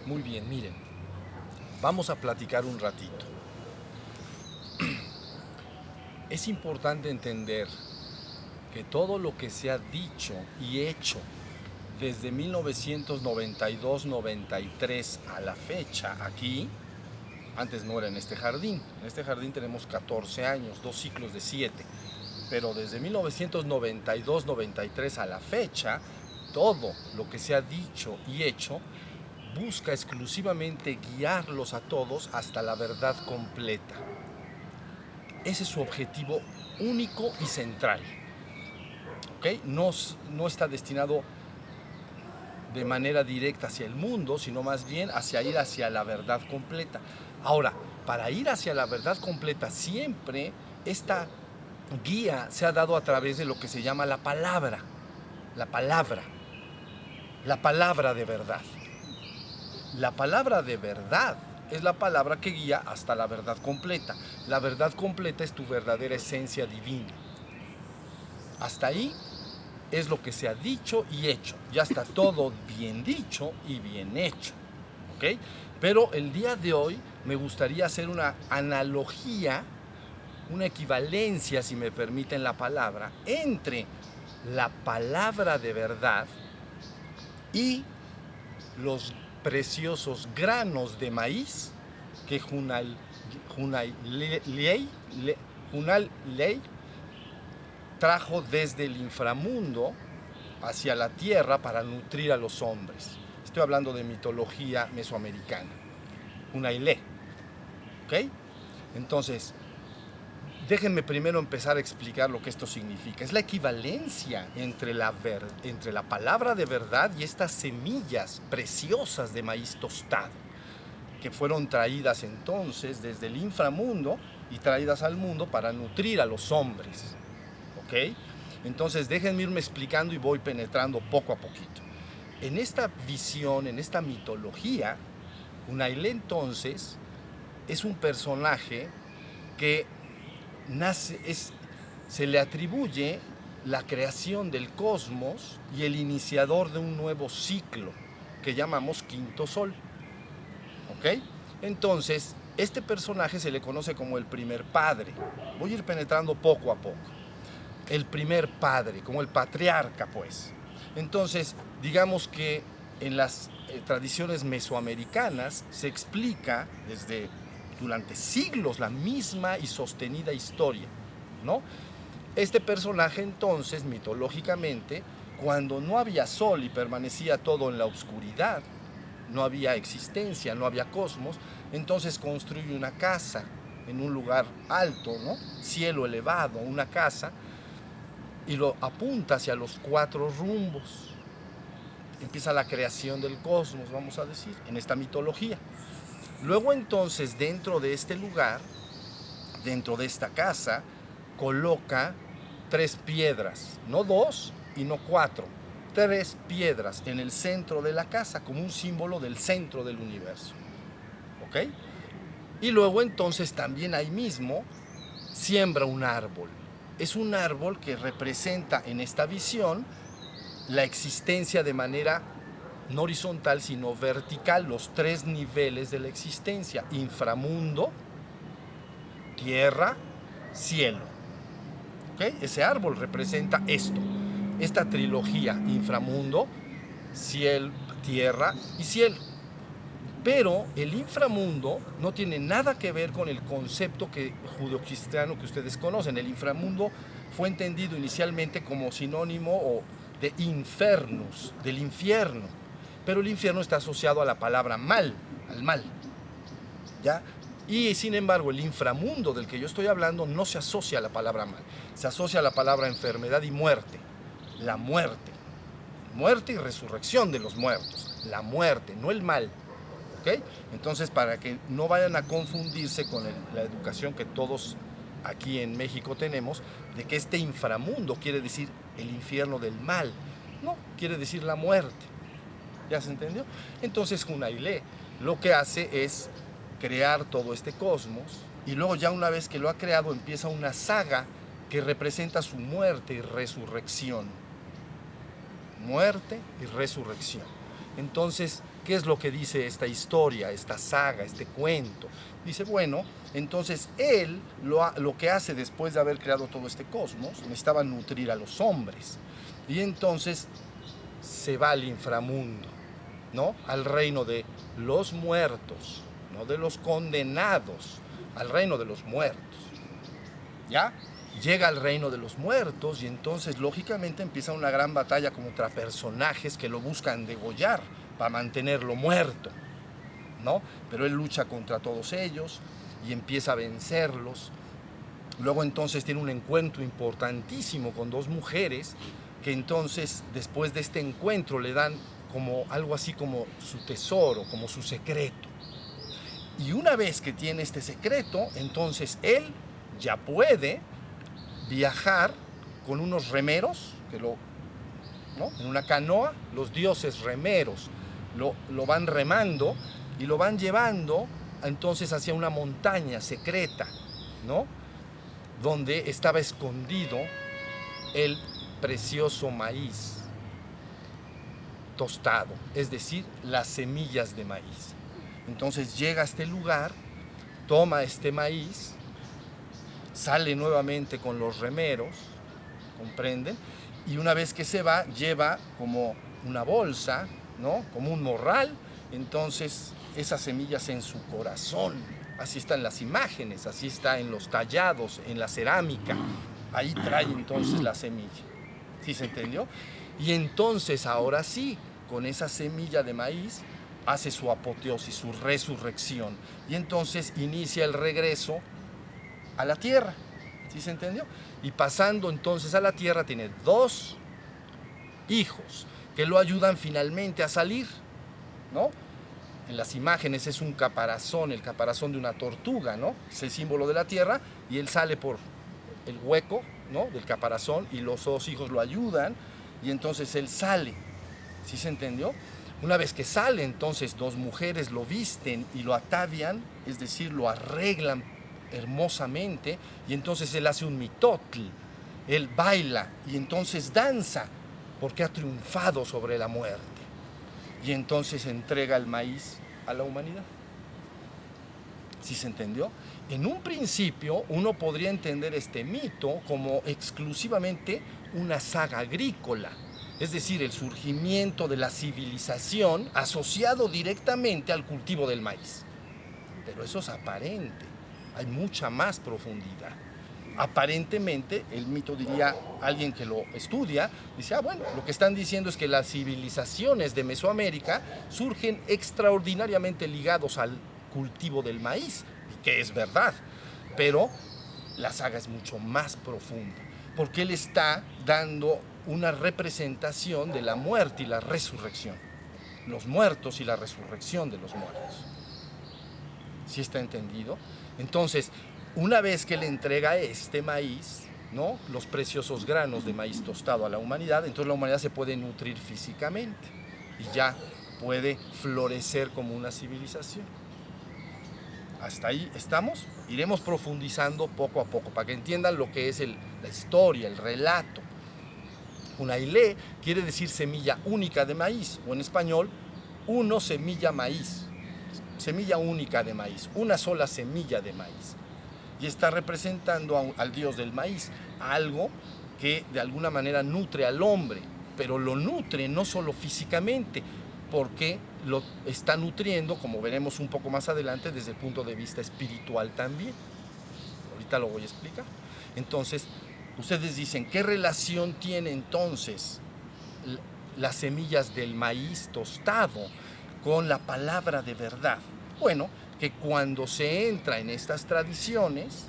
Muy bien, miren, vamos a platicar un ratito. Es importante entender que todo lo que se ha dicho y hecho desde 1992-93 a la fecha aquí, antes no era en este jardín. En este jardín tenemos 14 años, 2 ciclos de 7. Pero desde 1992-93 a la fecha, todo lo que se ha dicho y hecho busca exclusivamente guiarlos a todos hasta la verdad completa. Ese es su objetivo único y central. ¿Okay? No está destinado de manera directa hacia el mundo, sino más bien hacia ir hacia la verdad completa. Ahora, para ir hacia la verdad completa, siempre esta guía se ha dado a través de lo que se llama la palabra. La palabra de verdad. La palabra de verdad es la palabra que guía hasta la verdad completa. La verdad completa es tu verdadera esencia divina. Hasta ahí es lo que se ha dicho y hecho. Ya está todo bien dicho y bien hecho. ¿Ok? Pero el día de hoy me gustaría hacer una analogía, una equivalencia, si me permiten la palabra, entre la palabra de verdad y los preciosos granos de maíz que Junal Ley trajo desde el inframundo hacia la tierra para nutrir a los hombres. Estoy hablando de mitología mesoamericana. Hunailé. ¿Ok? Entonces, déjenme primero empezar a explicar lo que esto significa. Es la equivalencia entre la palabra de verdad y estas semillas preciosas de maíz tostado, que fueron traídas entonces desde el inframundo y traídas al mundo para nutrir a los hombres. ¿Ok? Entonces déjenme irme explicando y voy penetrando poco a poquito. En esta visión, en esta mitología, Hunailé entonces es un personaje que se le atribuye la creación del cosmos y el iniciador de un nuevo ciclo que llamamos quinto sol. ¿Ok? Entonces, este personaje se le conoce como el primer padre. Voy a ir penetrando poco a poco. El primer padre, como el patriarca, pues. Entonces, digamos que en las tradiciones mesoamericanas se explica durante siglos la misma y sostenida historia, ¿no? Este personaje entonces, mitológicamente, cuando no había sol y permanecía todo en la oscuridad, no había existencia, no había cosmos, entonces construye una casa en un lugar alto, ¿no? Cielo elevado, una casa, y lo apunta hacia los 4 rumbos. Empieza la creación del cosmos, vamos a decir, en esta mitología. Luego entonces, dentro de este lugar, dentro de esta casa, coloca 3 piedras, no 2 y no 4, 3 piedras en el centro de la casa, como un símbolo del centro del universo. ¿Ok? Y luego entonces también ahí mismo siembra un árbol. Es un árbol que representa en esta visión la existencia de manera no horizontal, sino vertical, los 3 niveles de la existencia: inframundo, tierra, cielo. ¿Okay? Ese árbol representa esta trilogía: inframundo, cielo, tierra y cielo. Pero el inframundo no tiene nada que ver con el concepto judeocristiano que ustedes conocen. El inframundo fue entendido inicialmente como sinónimo de infernus, del infierno. Pero el infierno está asociado a la palabra mal, al mal. ¿Ya? Y sin embargo, el inframundo del que yo estoy hablando no se asocia a la palabra mal. Se asocia a la palabra enfermedad y muerte. La muerte. Muerte y resurrección de los muertos. La muerte, no el mal. ¿Okay? Entonces, para que no vayan a confundirse con la educación que todos aquí en México tenemos, de que este inframundo quiere decir el infierno del mal. No, quiere decir la muerte. ¿Ya se entendió? Entonces, Hunailé lo que hace es crear todo este cosmos, y luego ya una vez que lo ha creado empieza una saga que representa su muerte y resurrección. Muerte y resurrección. Entonces, ¿Qué es lo que dice esta historia, esta saga, este cuento? Dice, bueno, entonces él lo que hace después de haber creado todo este cosmos, necesitaba nutrir a los hombres. Y entonces se va al inframundo, ¿no? Al reino de los muertos, no de los condenados, al reino de los muertos. ¿Ya? Llega al reino de los muertos y entonces lógicamente empieza una gran batalla contra personajes que lo buscan degollar para mantenerlo muerto, ¿no? Pero él lucha contra todos ellos y empieza a vencerlos. Luego entonces tiene un encuentro importantísimo con dos mujeres que entonces después de este encuentro le dan como algo así como su tesoro, como su secreto. Y una vez que tiene este secreto, entonces él ya puede viajar con unos remeros, ¿no? En una canoa, los dioses remeros lo van remando y lo van llevando entonces hacia una montaña secreta, ¿no? Donde estaba escondido el precioso maíz tostado, es decir, las semillas de maíz. Entonces llega a este lugar, toma este maíz, sale nuevamente con los remeros, ¿comprenden? Y una vez que se va, lleva como una bolsa, ¿no? Como un morral, entonces esas semillas en su corazón. Así están las imágenes, así está en los tallados, en la cerámica. Ahí trae entonces la semilla. ¿Sí se entendió? Y entonces ahora sí, con esa semilla de maíz, hace su apoteosis, su resurrección. Y entonces inicia el regreso a la tierra. ¿Sí se entendió? Y pasando entonces a la tierra tiene dos hijos que lo ayudan finalmente a salir, ¿no? En las imágenes es un caparazón, el caparazón de una tortuga, ¿no? Es el símbolo de la tierra y él sale por el hueco, ¿no? Del caparazón y los dos hijos lo ayudan y entonces él sale. ¿Sí se entendió? Una vez que sale, entonces dos mujeres lo visten y lo atavian, es decir, lo arreglan hermosamente y entonces él hace un mitotl, él baila y entonces danza porque ha triunfado sobre la muerte y entonces entrega el maíz a la humanidad. ¿Sí se entendió? En un principio uno podría entender este mito como exclusivamente una saga agrícola, es decir, el surgimiento de la civilización asociado directamente al cultivo del maíz. Pero eso es aparente, hay mucha más profundidad. Aparentemente, el mito, diría alguien que lo estudia, dice, bueno, lo que están diciendo es que las civilizaciones de Mesoamérica surgen extraordinariamente ligados al cultivo del maíz, que es verdad, pero la saga es mucho más profunda, porque él está dando una representación de la muerte y la resurrección, los muertos y la resurrección de los muertos. ¿Sí está entendido? Entonces, una vez que le entrega este maíz, ¿no? Los preciosos granos de maíz tostado a la humanidad, entonces la humanidad se puede nutrir físicamente y ya puede florecer como una civilización. Hasta ahí estamos, iremos profundizando poco a poco para que entiendan lo que es la historia, el relato. Unailé quiere decir semilla única de maíz, o en español, uno semilla maíz, semilla única de maíz, una sola semilla de maíz. Y está representando al dios del maíz, algo que de alguna manera nutre al hombre, pero lo nutre no solo físicamente, porque lo está nutriendo, como veremos un poco más adelante, desde el punto de vista espiritual también. Ahorita lo voy a explicar. Entonces, ustedes dicen, ¿qué relación tiene entonces las semillas del maíz tostado con la palabra de verdad? Bueno, que cuando se entra en estas tradiciones,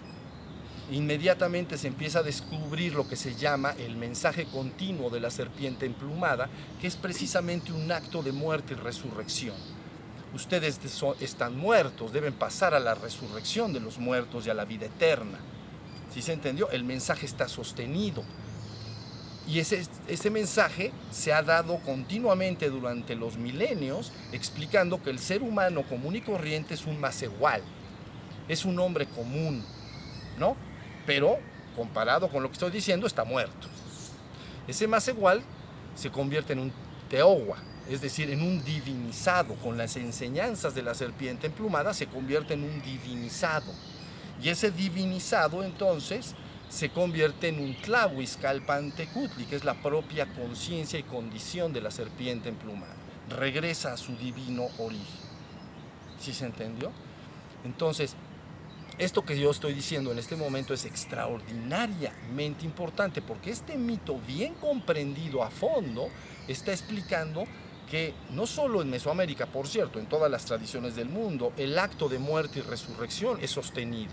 inmediatamente se empieza a descubrir lo que se llama el mensaje continuo de la serpiente emplumada, que es precisamente un acto de muerte y resurrección. Ustedes están muertos, deben pasar a la resurrección de los muertos y a la vida eterna. ¿Sí se entendió? El mensaje está sostenido. Y ese mensaje se ha dado continuamente durante los milenios, explicando que el ser humano común y corriente es un masehual, es un hombre común, ¿no? Pero, comparado con lo que estoy diciendo, está muerto. Ese masehual se convierte en un teogua, es decir, en un divinizado. Con las enseñanzas de la serpiente emplumada se convierte en un divinizado. Y ese divinizado entonces se convierte en un Tlahuizcalpantecutli, que es la propia conciencia y condición de la serpiente emplumada. Regresa a su divino origen. ¿Sí se entendió? Entonces, esto que yo estoy diciendo en este momento es extraordinariamente importante, porque este mito bien comprendido a fondo está explicando que no solo en Mesoamérica, por cierto, en todas las tradiciones del mundo, el acto de muerte y resurrección es sostenido.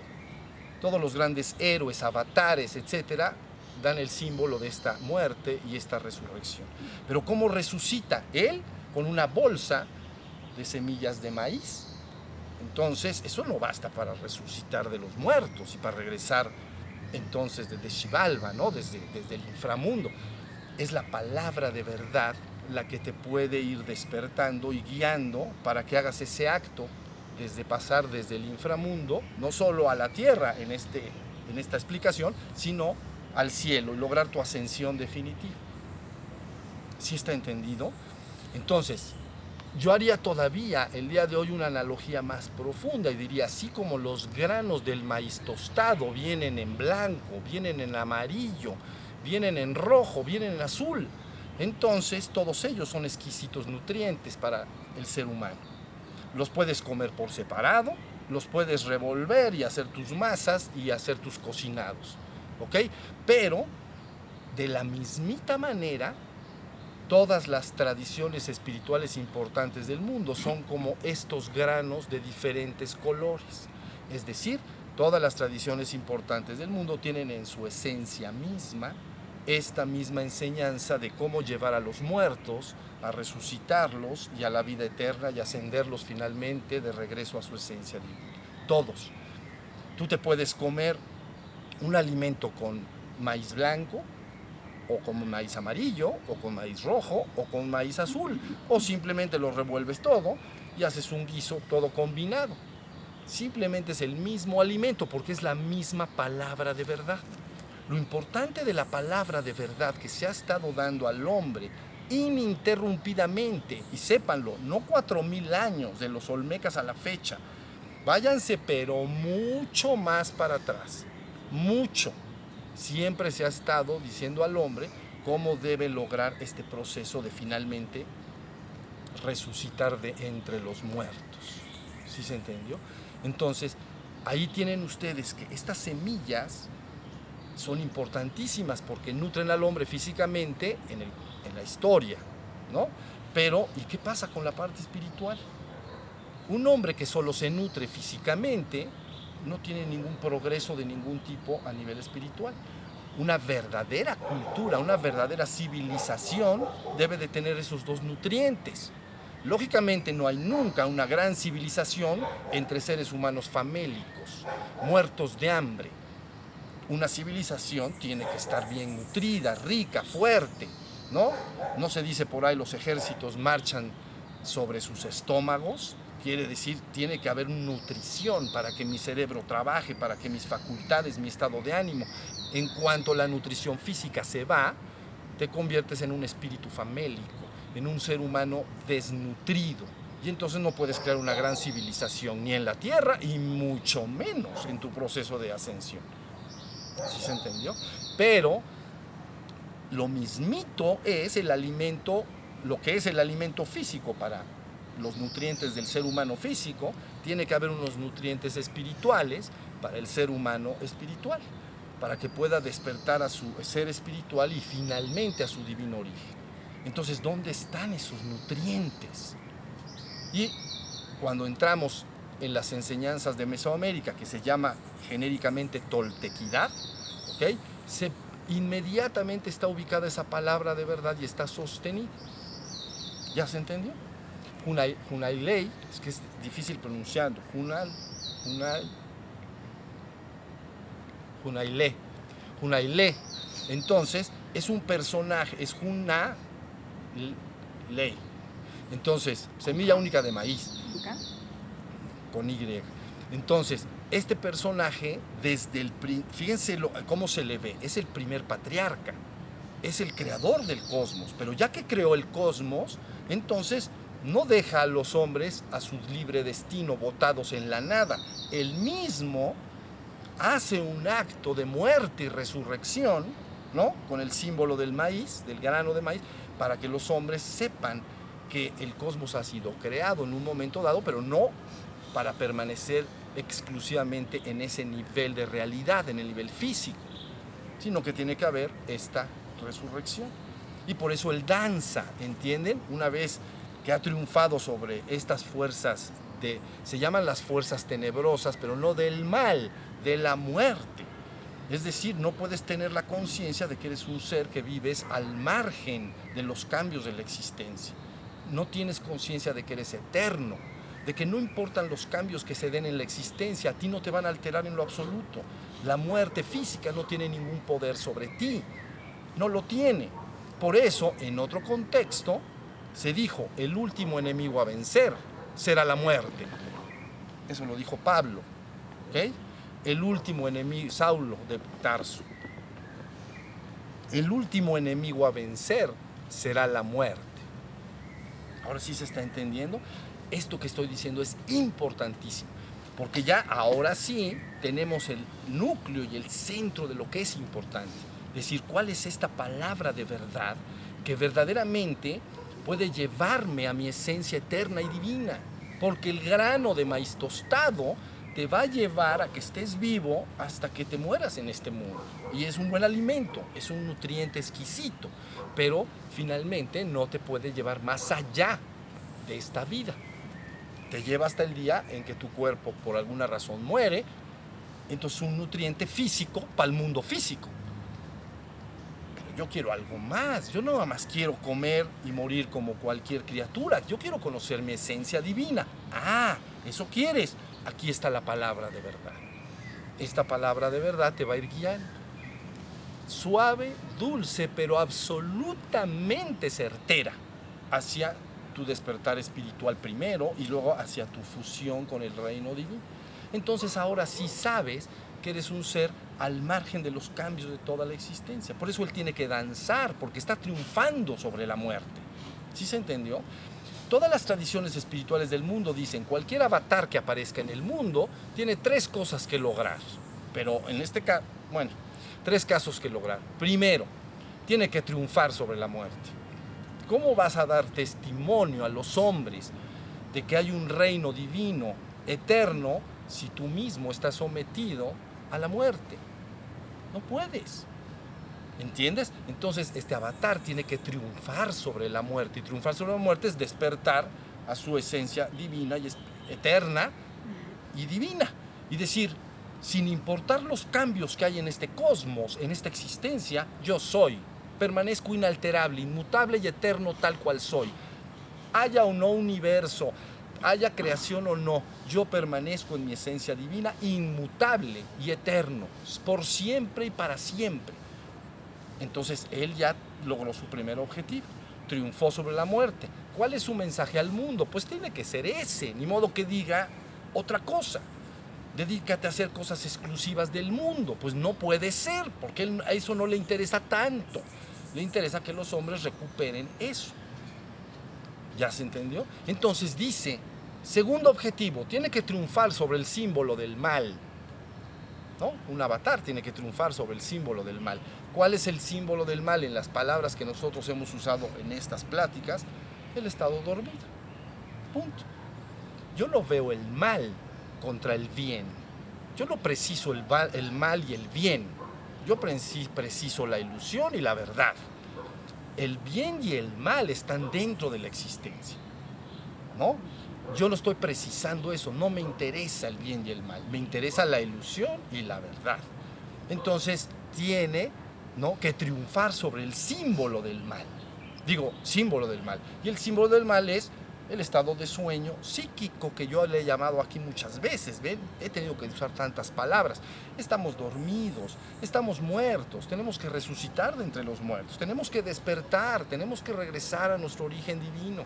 Todos los grandes héroes, avatares, etcétera, dan el símbolo de esta muerte y esta resurrección. Pero ¿cómo resucita? Él con una bolsa de semillas de maíz. Entonces, eso no basta para resucitar de los muertos y para regresar entonces desde Xibalba, ¿no? desde el inframundo. Es la palabra de verdad la que te puede ir despertando y guiando para que hagas ese acto desde pasar desde el inframundo, no solo a la tierra en esta explicación, sino al cielo y lograr tu ascensión definitiva. ¿Sí está entendido? Entonces, yo haría todavía el día de hoy una analogía más profunda y diría, así como los granos del maíz tostado vienen en blanco, vienen en amarillo, vienen en rojo, vienen en azul, entonces todos ellos son exquisitos nutrientes para el ser humano. Los puedes comer por separado, los puedes revolver y hacer tus masas y hacer tus cocinados, ¿ok? Pero de la mismita manera, todas las tradiciones espirituales importantes del mundo son como estos granos de diferentes colores. Es decir, todas las tradiciones importantes del mundo tienen en su esencia misma esta misma enseñanza de cómo llevar a los muertos, a resucitarlos y a la vida eterna y ascenderlos finalmente de regreso a su esencia divina. Todos. Tú te puedes comer un alimento con maíz blanco, o con maíz amarillo, o con maíz rojo, o con maíz azul, o simplemente lo revuelves todo y haces un guiso todo combinado. Simplemente es el mismo alimento porque es la misma palabra de verdad. Lo importante de la palabra de verdad que se ha estado dando al hombre ininterrumpidamente, y sépanlo, no 4000 años de los olmecas a la fecha, váyanse pero mucho más para atrás, mucho. Siempre se ha estado diciendo al hombre cómo debe lograr este proceso de finalmente resucitar de entre los muertos. ¿Sí se entendió? Entonces, ahí tienen ustedes que estas semillas son importantísimas porque nutren al hombre físicamente en la historia, ¿no? Pero, ¿y qué pasa con la parte espiritual? Un hombre que solo se nutre físicamente no tiene ningún progreso de ningún tipo a nivel espiritual. Una verdadera cultura, una verdadera civilización debe de tener esos dos nutrientes. Lógicamente no hay nunca una gran civilización entre seres humanos famélicos, muertos de hambre. Una civilización tiene que estar bien nutrida, rica, fuerte, ¿no? No se dice por ahí los ejércitos marchan sobre sus estómagos. Quiere decir, tiene que haber nutrición para que mi cerebro trabaje, para que mis facultades, mi estado de ánimo. En cuanto la nutrición física se va, te conviertes en un espíritu famélico, en un ser humano desnutrido. Y entonces no puedes crear una gran civilización ni en la tierra y mucho menos en tu proceso de ascensión. ¿Sí se entendió? Pero lo mismito es el alimento, lo que es el alimento físico para los nutrientes del ser humano físico, tiene que haber unos nutrientes espirituales para el ser humano espiritual, para que pueda despertar a su ser espiritual y finalmente a su divino origen. Entonces, ¿dónde están esos nutrientes? Y cuando entramos en las enseñanzas de Mesoamérica, que se llama genéricamente toltequidad, ¿okay? Inmediatamente está ubicada esa palabra de verdad y está sostenida. ¿Ya se entendió? Hunailei, es que es difícil pronunciando, Hunailei. Entonces, es un personaje, es Hunailei. Entonces, semilla única de maíz, con Y. Entonces, este personaje, fíjense cómo se le ve, es el primer patriarca. es el creador del cosmos, pero ya que creó el cosmos, entonces no deja a los hombres a su libre destino, botados en la nada. Él mismo hace un acto de muerte y resurrección, ¿no? Con el símbolo del maíz, del grano de maíz, para que los hombres sepan que el cosmos ha sido creado en un momento dado, pero no para permanecer exclusivamente en ese nivel de realidad, en el nivel físico, sino que tiene que haber esta resurrección. Y por eso él danza, ¿entienden? Una vez que ha triunfado sobre estas fuerzas, se llaman las fuerzas tenebrosas, pero no del mal, de la muerte. Es decir, no puedes tener la conciencia de que eres un ser que vives al margen de los cambios de la existencia. No tienes conciencia de que eres eterno, de que no importan los cambios que se den en la existencia, a ti no te van a alterar en lo absoluto. La muerte física no tiene ningún poder sobre ti, no lo tiene. Por eso, en otro contexto, se dijo, el último enemigo a vencer será la muerte. Eso lo dijo Pablo, ¿ok? El último enemigo, Saulo de Tarso. El último enemigo a vencer será la muerte. Ahora sí se está entendiendo. Esto que estoy diciendo es importantísimo, porque ya ahora sí tenemos el núcleo y el centro de lo que es importante. Es decir, cuál es esta palabra de verdad que verdaderamente puede llevarme a mi esencia eterna y divina, porque el grano de maíz tostado te va a llevar a que estés vivo hasta que te mueras en este mundo. Y es un buen alimento, es un nutriente exquisito, pero finalmente no te puede llevar más allá de esta vida. Te lleva hasta el día en que tu cuerpo por alguna razón muere, entonces un nutriente físico para el mundo físico. Pero yo quiero algo más, yo no nada más quiero comer y morir como cualquier criatura, yo quiero conocer mi esencia divina. Ah, ¿eso quieres? Aquí está la palabra de verdad. Esta palabra de verdad te va a ir guiando. Suave, dulce, pero absolutamente certera hacia tu despertar espiritual primero y luego hacia tu fusión con el reino divino. Entonces ahora sí sabes que eres un ser al margen de los cambios de toda la existencia. Por eso él tiene que danzar, porque está triunfando sobre la muerte. ¿Sí se entendió? Todas las tradiciones espirituales del mundo dicen cualquier avatar que aparezca en el mundo tiene tres cosas que lograr. Pero en este caso, bueno, tres casos que lograr. Primero, tiene que triunfar sobre la muerte. ¿Cómo vas a dar testimonio a los hombres de que hay un reino divino, eterno, si tú mismo estás sometido a la muerte? No puedes. ¿Entiendes? Entonces este avatar tiene que triunfar sobre la muerte. Y triunfar sobre la muerte es despertar a su esencia divina y eterna y divina. Y decir, sin importar los cambios que hay en este cosmos, en esta existencia, yo soy. Permanezco inalterable, inmutable y eterno tal cual soy. Haya o no universo, haya creación o no, yo permanezco en mi esencia divina, inmutable y eterno, por siempre y para siempre. Entonces él ya logró su primer objetivo, triunfó sobre la muerte. ¿Cuál es su mensaje al mundo? Pues tiene que ser ese, ni modo que diga otra cosa. Dedícate a hacer cosas exclusivas del mundo. Pues no puede ser, porque a eso no le interesa tanto. Le interesa que los hombres recuperen eso. ¿Ya se entendió? Entonces dice, segundo objetivo, tiene que triunfar sobre el símbolo del mal. ¿No? Un avatar tiene que triunfar sobre el símbolo del mal. ¿Cuál es el símbolo del mal en las palabras que nosotros hemos usado en estas pláticas? El estado dormido. Punto. Yo no veo el mal contra el bien. Yo no preciso el mal y el bien. Yo preciso la ilusión y la verdad. El bien y el mal están dentro de la existencia, ¿no? Yo no estoy precisando eso, no me interesa el bien y el mal, me interesa la ilusión y la verdad. Entonces tiene, ¿no?, que triunfar sobre el símbolo del mal. Digo, símbolo del mal. Y el símbolo del mal es el estado de sueño psíquico que yo le he llamado aquí muchas veces, ¿ven? He tenido que usar tantas palabras. Estamos dormidos, estamos muertos, tenemos que resucitar de entre los muertos, tenemos que despertar, tenemos que regresar a nuestro origen divino.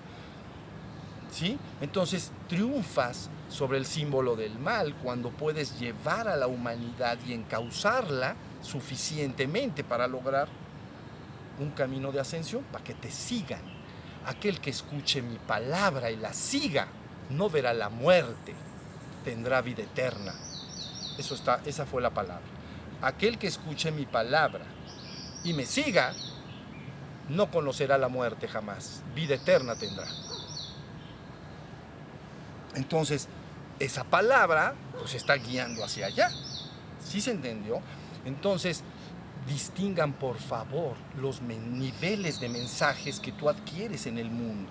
¿Sí? Entonces triunfas sobre el símbolo del mal cuando puedes llevar a la humanidad y encauzarla suficientemente para lograr un camino de ascensión para que te sigan. Aquel que escuche mi palabra y la siga, no verá la muerte, tendrá vida eterna. Esa fue la palabra. Aquel que escuche mi palabra y me siga, no conocerá la muerte jamás, vida eterna tendrá. Entonces, esa palabra pues está guiando hacia allá. ¿Sí se entendió? Entonces, distingan por favor los niveles de mensajes que tú adquieres en el mundo.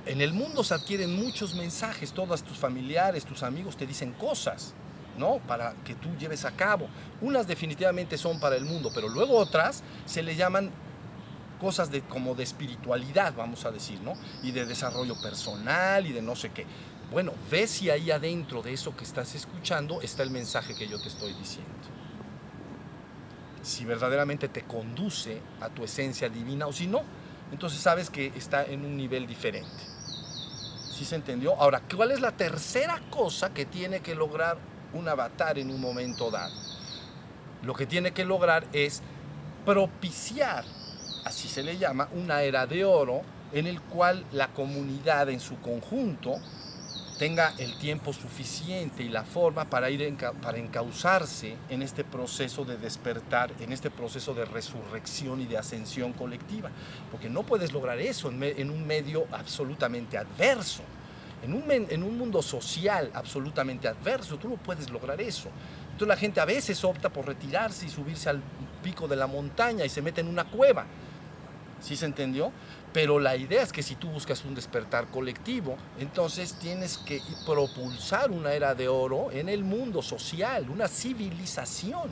En el mundo se adquieren muchos mensajes, todos tus familiares, tus amigos te dicen cosas, ¿no? Para que tú lleves a cabo. Unas definitivamente son para el mundo, pero luego otras se le llaman cosas como de espiritualidad, vamos a decir, ¿no? Y de desarrollo personal y de no sé qué. Bueno, ve si ahí adentro de eso que estás escuchando está el mensaje que yo te estoy diciendo. Si verdaderamente te conduce a tu esencia divina o si no, entonces sabes que está en un nivel diferente. ¿Sí se entendió? Ahora, ¿cuál es la tercera cosa que tiene que lograr un avatar en un momento dado? Lo que tiene que lograr es propiciar, así se le llama, una era de oro en el cual la comunidad en su conjunto tenga el tiempo suficiente y la forma para para encauzarse en este proceso de despertar, en este proceso de resurrección y de ascensión colectiva. Porque no puedes lograr eso en un medio absolutamente adverso. En un mundo social absolutamente adverso, tú no puedes lograr eso. Entonces la gente a veces opta por retirarse y subirse al pico de la montaña y se mete en una cueva. ¿Sí se entendió? Pero la idea es que si tú buscas un despertar colectivo, entonces tienes que propulsar una era de oro en el mundo social, una civilización,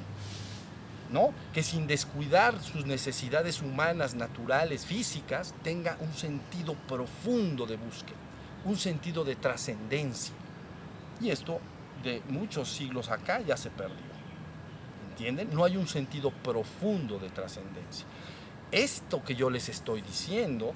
¿no? Que sin descuidar sus necesidades humanas, naturales, físicas, tenga un sentido profundo de búsqueda, un sentido de trascendencia. Y esto de muchos siglos acá ya se perdió. ¿Entienden? No hay un sentido profundo de trascendencia. Esto que yo les estoy diciendo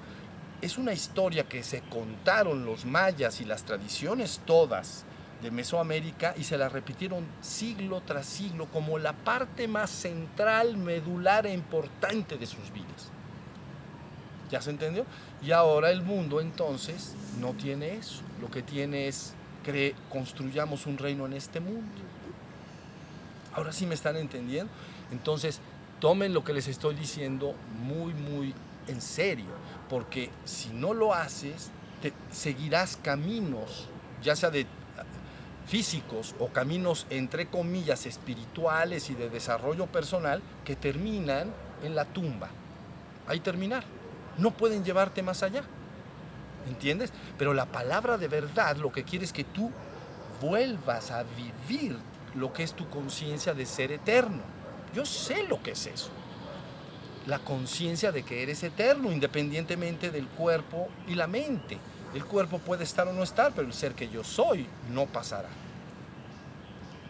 es una historia que se contaron los mayas y las tradiciones todas de Mesoamérica y se la repitieron siglo tras siglo como la parte más central, medular e importante de sus vidas. ¿Ya se entendió? Y ahora el mundo entonces no tiene eso. Lo que tiene es construyamos un reino en este mundo. Ahora sí me están entendiendo. Entonces, tomen lo que les estoy diciendo muy, muy en serio, porque si no lo haces, seguirás caminos, ya sea de físicos o caminos, entre comillas, espirituales y de desarrollo personal, que terminan en la tumba. Ahí terminar. No pueden llevarte más allá. ¿Entiendes? Pero la palabra de verdad lo que quiere es que tú vuelvas a vivir lo que es tu conciencia de ser eterno. Yo sé lo que es eso. La conciencia de que eres eterno, independientemente del cuerpo y la mente. El cuerpo puede estar o no estar, pero el ser que yo soy no pasará.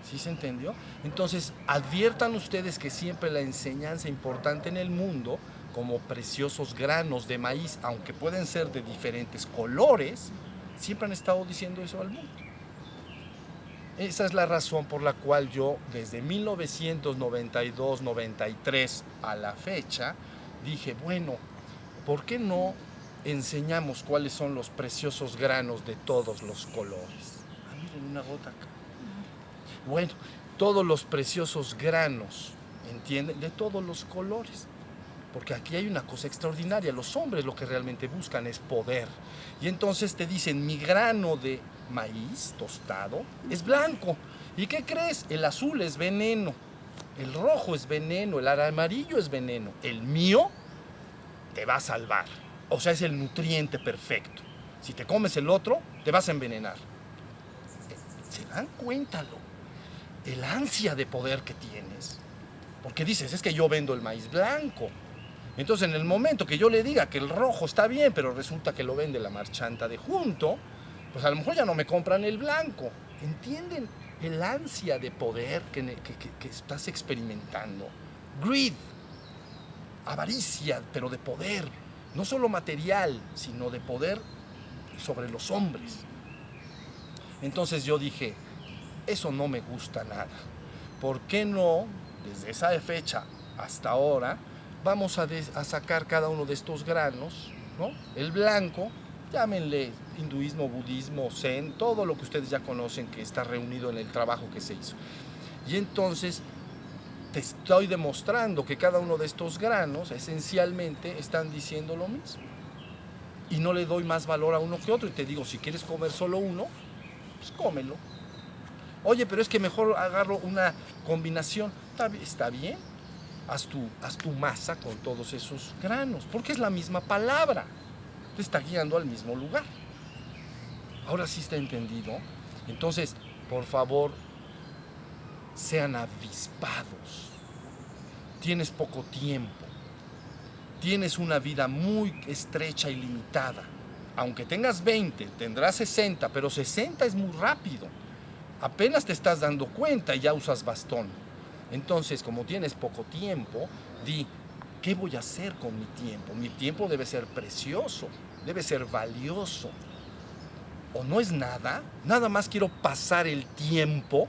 ¿Sí se entendió? Entonces, adviertan ustedes que siempre la enseñanza importante en el mundo, como preciosos granos de maíz, aunque pueden ser de diferentes colores, siempre han estado diciendo eso al mundo. Esa es la razón por la cual yo, desde 1992-93 a la fecha, dije, bueno, ¿por qué no enseñamos cuáles son los preciosos granos de todos los colores? Ah, miren, una gota acá. Bueno, todos los preciosos granos, ¿entienden? De todos los colores. Porque aquí hay una cosa extraordinaria. Los hombres lo que realmente buscan es poder. Y entonces te dicen, mi grano de maíz tostado es blanco. ¿Y qué crees? El azul es veneno, el rojo es veneno, el amarillo es veneno. El mío te va a salvar. O sea, es el nutriente perfecto. Si te comes el otro, te vas a envenenar. ¿Se dan cuenta el ansia de poder que tienes? Porque dices, es que yo vendo el maíz blanco. Entonces, en el momento que yo le diga que el rojo está bien, pero resulta que lo vende la marchanta de junto, pues a lo mejor ya no me compran el blanco. ¿Entienden el ansia de poder que estás experimentando? Greed, avaricia, pero de poder. No solo material, sino de poder sobre los hombres. Entonces yo dije, eso no me gusta nada. ¿Por qué no, desde esa fecha hasta ahora, vamos a sacar cada uno de estos granos, ¿no? El blanco, llámenle hinduismo, budismo, zen, todo lo que ustedes ya conocen que está reunido en el trabajo que se hizo. Y entonces te estoy demostrando que cada uno de estos granos esencialmente están diciendo lo mismo. Y no le doy más valor a uno que otro y te digo, si quieres comer solo uno, pues cómelo. Oye, pero es que mejor agarro una combinación. Está bien, haz tu masa con todos esos granos, porque es la misma palabra, te está guiando al mismo lugar. Ahora sí está entendido. Entonces, por favor, sean avispados. Tienes poco tiempo. Tienes una vida muy estrecha y limitada. Aunque tengas 20, tendrás 60, pero 60 es muy rápido. Apenas te estás dando cuenta y ya usas bastón. Entonces, como tienes poco tiempo, di, ¿qué voy a hacer con mi tiempo? Mi tiempo debe ser precioso, debe ser valioso. ¿O no es nada? Nada más quiero pasar el tiempo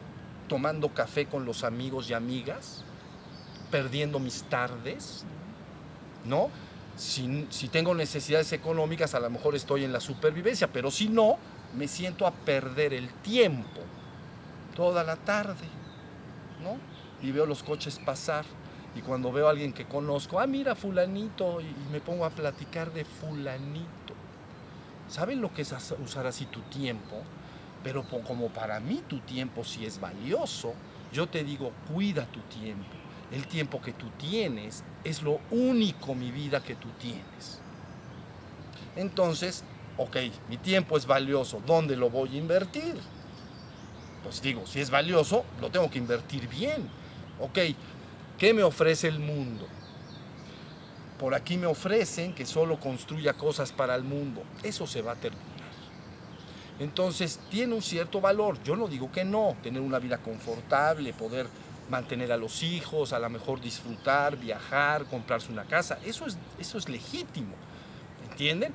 tomando café con los amigos y amigas, perdiendo mis tardes, ¿no? Si tengo necesidades económicas, a lo mejor estoy en la supervivencia, pero si no, me siento a perder el tiempo toda la tarde, ¿no? Y veo los coches pasar, y cuando veo a alguien que conozco, mira fulanito, y me pongo a platicar de fulanito. ¿Saben lo que es usar así tu tiempo? Pero como para mí tu tiempo sí es valioso, yo te digo, cuida tu tiempo. El tiempo que tú tienes es lo único, mi vida, que tú tienes. Entonces, ok, mi tiempo es valioso, ¿dónde lo voy a invertir? Pues digo, si es valioso, lo tengo que invertir bien. Ok, ¿qué me ofrece el mundo? Por aquí me ofrecen que solo construya cosas para el mundo. Eso se va a terminar. Entonces, tiene un cierto valor. Yo no digo que no. Tener una vida confortable, poder mantener a los hijos, a lo mejor disfrutar, viajar, comprarse una casa. Eso es legítimo. ¿Entienden?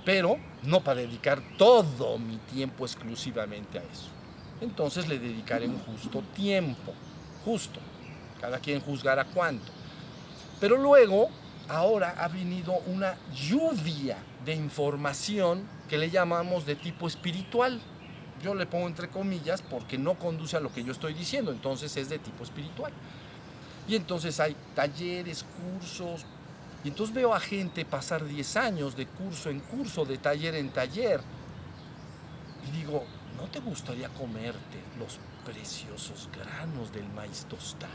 Pero no para dedicar todo mi tiempo exclusivamente a eso. Entonces le dedicaré un justo tiempo. Justo. Cada quien juzgará cuánto. Pero luego, ahora ha venido una lluvia de información que le llamamos de tipo espiritual. Yo le pongo entre comillas porque no conduce a lo que yo estoy diciendo, entonces es de tipo espiritual. Y entonces hay talleres, cursos, y entonces veo a gente pasar 10 años de curso en curso, de taller en taller, y digo, ¿no te gustaría comerte los preciosos granos del maíz tostado?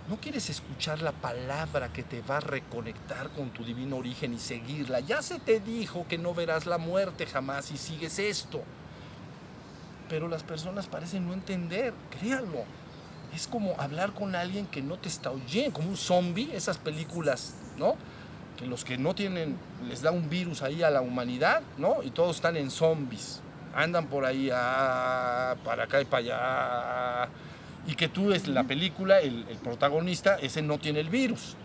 ¿No quieres escuchar la palabra que te va a reconectar con tu divino origen y seguirla? Ya se te dijo que no verás la muerte jamás si sigues esto. Pero las personas parecen no entender, créanlo. Es como hablar con alguien que no te está oyendo, como un zombie, esas películas, ¿no? Que los que no tienen, les da un virus ahí a la humanidad, ¿no? Y todos están en zombies. Andan por ahí, para acá y para allá. Y que tú es la película, el protagonista, ese no tiene el virus.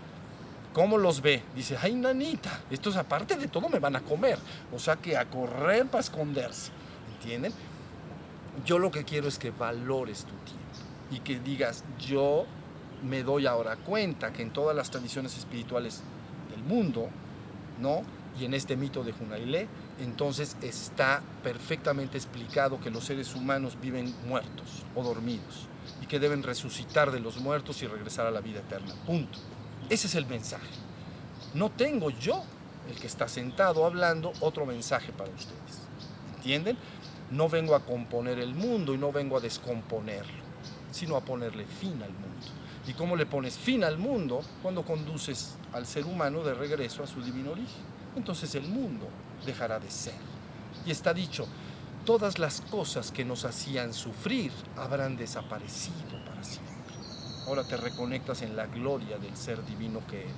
¿Cómo los ve? Dice, ay, nanita, estos aparte de todo me van a comer. O sea que a correr para esconderse. ¿Entienden? Yo lo que quiero es que valores tu tiempo y que digas, yo me doy ahora cuenta que en todas las tradiciones espirituales del mundo, ¿no? Y en este mito de Junailé, entonces está perfectamente explicado que los seres humanos viven muertos o dormidos y que deben resucitar de los muertos y regresar a la vida eterna. Punto. Ese es el mensaje. No tengo yo, el que está sentado hablando, otro mensaje para ustedes. ¿Entienden? No vengo a componer el mundo y no vengo a descomponerlo, sino a ponerle fin al mundo. ¿Y cómo le pones fin al mundo? Cuando conduces al ser humano de regreso a su divino origen. Entonces el mundo dejará de ser. Y está dicho, todas las cosas que nos hacían sufrir habrán desaparecido para siempre. Ahora te reconectas en la gloria del ser divino que eres.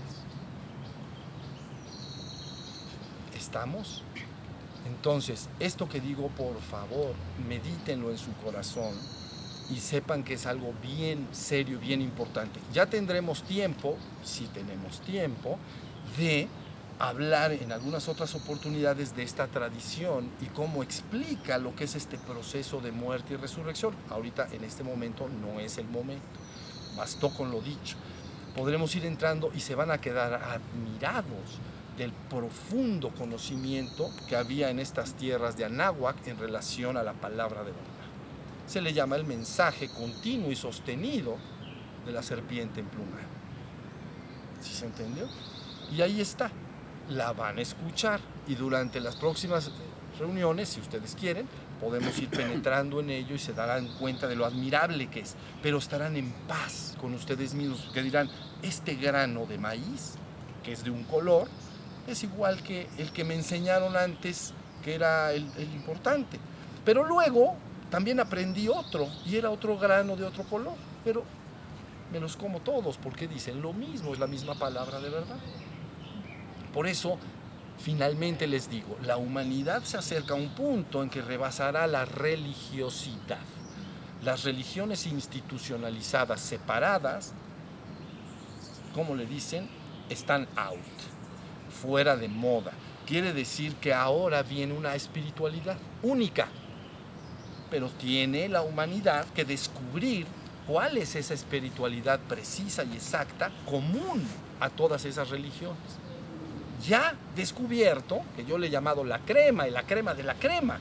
¿Estamos? Entonces, esto que digo, por favor, medítenlo en su corazón y sepan que es algo bien serio, bien importante. Ya tendremos tiempo, si tenemos tiempo, de hablar en algunas otras oportunidades de esta tradición y cómo explica lo que es este proceso de muerte y resurrección. Ahorita, en este momento, no es el momento. Bastó con lo dicho. podremos ir entrando y se van a quedar admirados del profundo conocimiento que había en estas tierras de Anáhuac en relación a la palabra de verdad. Se le llama el mensaje continuo y sostenido de la serpiente emplumada. ¿Sí se entendió? Y ahí está, la van a escuchar y durante las próximas reuniones, si ustedes quieren, podemos ir penetrando en ello y se darán cuenta de lo admirable que es, pero estarán en paz con ustedes mismos, que dirán, este grano de maíz, que es de un color, es igual que el que me enseñaron antes, que era el importante. Pero luego también aprendí otro, y era otro grano de otro color, pero me los como todos, porque dicen lo mismo, es la misma palabra de verdad. Por eso, finalmente les digo, la humanidad se acerca a un punto en que rebasará la religiosidad. Las religiones institucionalizadas, separadas, como le dicen, están out, fuera de moda. Quiere decir que ahora viene una espiritualidad única, pero tiene la humanidad que descubrir cuál es esa espiritualidad precisa y exacta, común a todas esas religiones. Ya descubierto, que yo le he llamado la crema y la crema de la crema,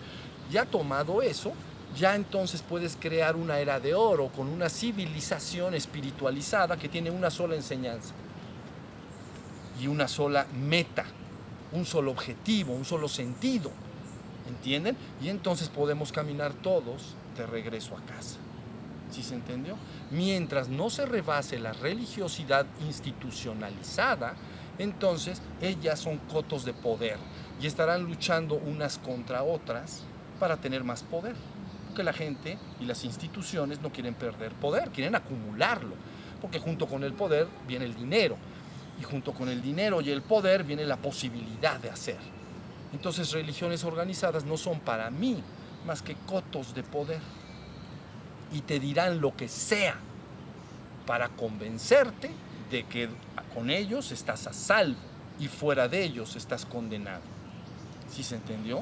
ya tomado eso, ya entonces puedes crear una era de oro con una civilización espiritualizada que tiene una sola enseñanza y una sola meta, un solo objetivo, un solo sentido, ¿entienden? Y entonces podemos caminar todos de regreso a casa. ¿Sí se entendió? Mientras no se rebase la religiosidad institucionalizada, entonces ellas son cotos de poder y estarán luchando unas contra otras para tener más poder. Porque la gente y las instituciones no quieren perder poder, quieren acumularlo. Porque junto con el poder viene el dinero. Y junto con el dinero y el poder viene la posibilidad de hacer. Entonces religiones organizadas no son para mí más que cotos de poder. Y te dirán lo que sea para convencerte de que con ellos estás a salvo y fuera de ellos estás condenado. ¿Sí se entendió?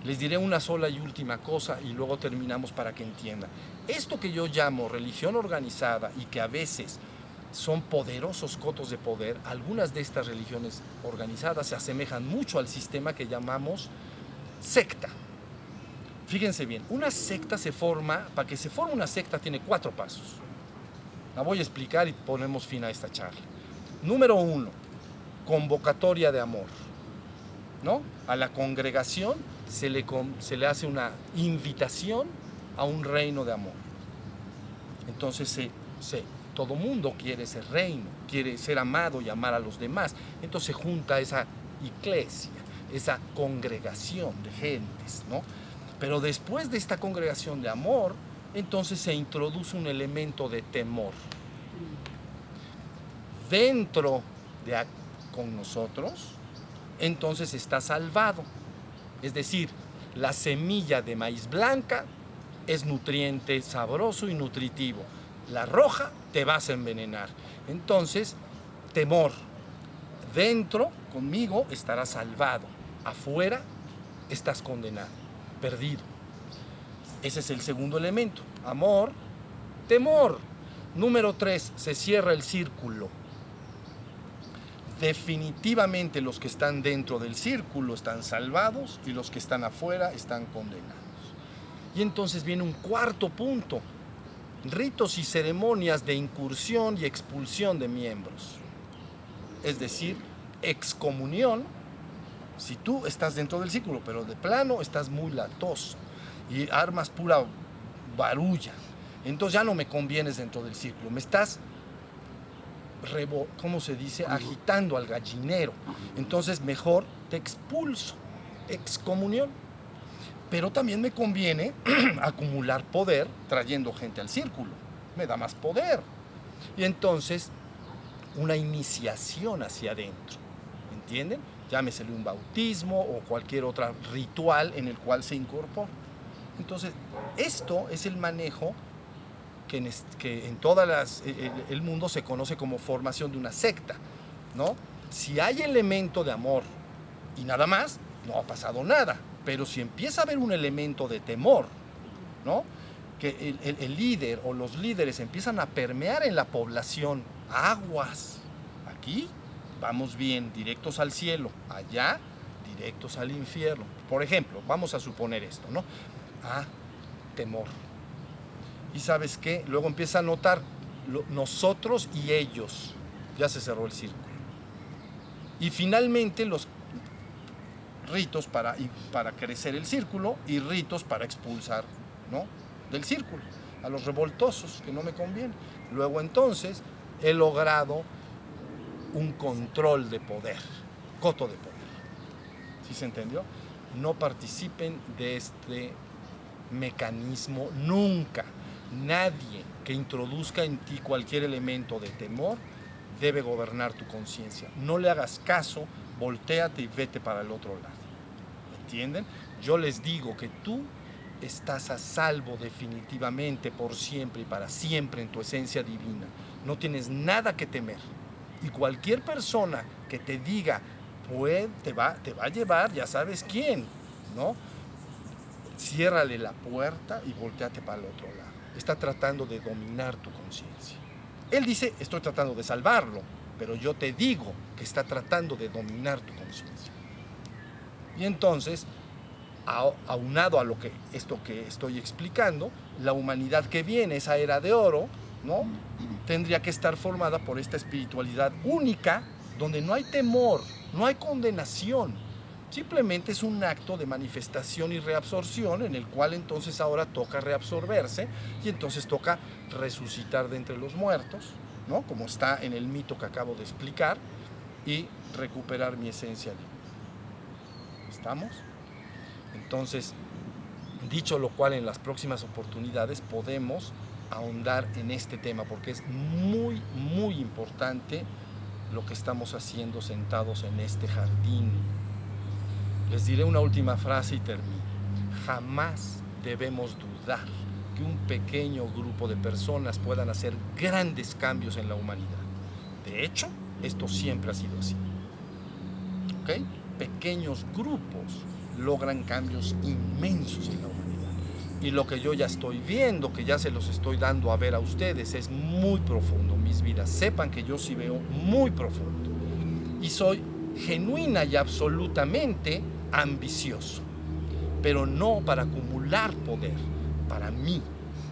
Les diré una sola y última cosa y luego terminamos para que entiendan. Esto que yo llamo religión organizada y que a veces son poderosos cotos de poder, algunas de estas religiones organizadas se asemejan mucho al sistema que llamamos secta. Fíjense bien, una secta se forma, para que se forme una secta tiene 4 pasos. La voy a explicar y ponemos fin a esta charla. Número 1, convocatoria de amor, ¿no? A la congregación se le hace una invitación a un reino de amor. Entonces todo mundo quiere ese reino, quiere ser amado y amar a los demás. Entonces se junta esa iglesia, esa congregación de gentes, ¿no? Pero después de esta congregación de amor, entonces se introduce un elemento de temor. Dentro de con nosotros, entonces está salvado. Es decir, la semilla de maíz blanca es nutriente, sabroso y nutritivo. La roja te vas a envenenar. Entonces, temor. Dentro, conmigo, estarás salvado. Afuera, estás condenado, perdido. Ese es el segundo elemento. Amor, temor. Número 3, se cierra el círculo. Definitivamente los que están dentro del círculo están salvados y los que están afuera están condenados. Y entonces viene un cuarto punto. Ritos y ceremonias de incursión y expulsión de miembros. Es decir, excomunión, si tú estás dentro del círculo, pero de plano estás muy latoso y armas pura barulla, entonces ya no me convienes dentro del círculo, me estás, ¿cómo se dice?, agitando al gallinero, entonces mejor te expulso, excomunión. Pero también me conviene acumular poder trayendo gente al círculo. Me da más poder. Y entonces, una iniciación hacia adentro. ¿Entienden? Llámesele un bautismo o cualquier otro ritual en el cual se incorpora. Entonces, esto es el manejo que en todo el mundo se conoce como formación de una secta, ¿no? Si hay elemento de amor y nada más, no ha pasado nada. Pero si empieza a haber un elemento de temor, ¿no? Que el líder o los líderes empiezan a permear en la población Aguas. Aquí vamos bien, directos al cielo. Allá, directos al infierno. Por ejemplo, vamos a suponer esto, ¿no? Temor. Y ¿sabes qué? Luego empieza a notar nosotros y ellos. Ya se cerró el círculo. Y finalmente los ritos para crecer el círculo y ritos para expulsar, ¿no?, del círculo a los revoltosos, que no me conviene. Luego entonces he logrado un control de poder, coto de poder. ¿Sí se entendió? No participen de este mecanismo nunca. Nadie que introduzca en ti cualquier elemento de temor debe gobernar tu conciencia. No le hagas caso, voltéate y vete para el otro lado. ¿Entienden? Yo les digo que tú estás a salvo definitivamente por siempre y para siempre en tu esencia divina. No tienes nada que temer. Y cualquier persona que te diga, pues te va a llevar, ya sabes quién, ¿no? Ciérrale la puerta y volteate para el otro lado. Está tratando de dominar tu conciencia. Él dice, estoy tratando de salvarlo, pero yo te digo que está tratando de dominar tu conciencia. Y entonces, aunado a esto que estoy explicando, la humanidad que viene, esa era de oro, ¿no?, tendría que estar formada por esta espiritualidad única, donde no hay temor, no hay condenación. Simplemente es un acto de manifestación y reabsorción, en el cual entonces ahora toca reabsorberse y entonces toca resucitar de entre los muertos, ¿no?, como está en el mito que acabo de explicar, y recuperar mi esencia divina. ¿Estamos? Entonces, dicho lo cual, en las próximas oportunidades podemos ahondar en este tema, porque es muy, muy importante lo que estamos haciendo sentados en este jardín. Les diré una última frase y termino. Jamás debemos dudar que un pequeño grupo de personas puedan hacer grandes cambios en la humanidad. De hecho, esto siempre ha sido así. ¿Ok? Pequeños grupos logran cambios inmensos en la humanidad. Y lo que yo ya estoy viendo, que ya se los estoy dando a ver a ustedes, es muy profundo, mis vidas. Sepan que yo sí veo muy profundo. Y soy genuina y absolutamente ambicioso. Pero no para acumular poder, para mí,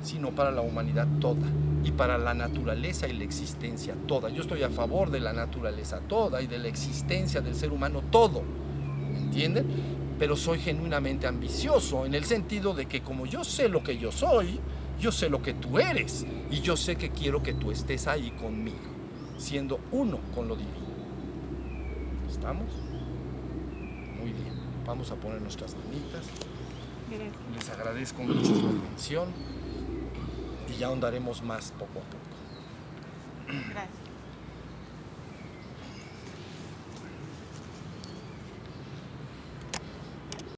sino para la humanidad toda. Y para la naturaleza y la existencia toda. Yo estoy a favor de la naturaleza toda y de la existencia del ser humano todo. ¿Me entienden? Pero soy genuinamente ambicioso en el sentido de que como yo sé lo que yo soy, yo sé lo que tú eres y yo sé que quiero que tú estés ahí conmigo, siendo uno con lo divino. ¿Estamos? Muy bien. Vamos a poner nuestras manitas. Les agradezco mucho su atención y ya ahondaremos más poco a poco. Gracias.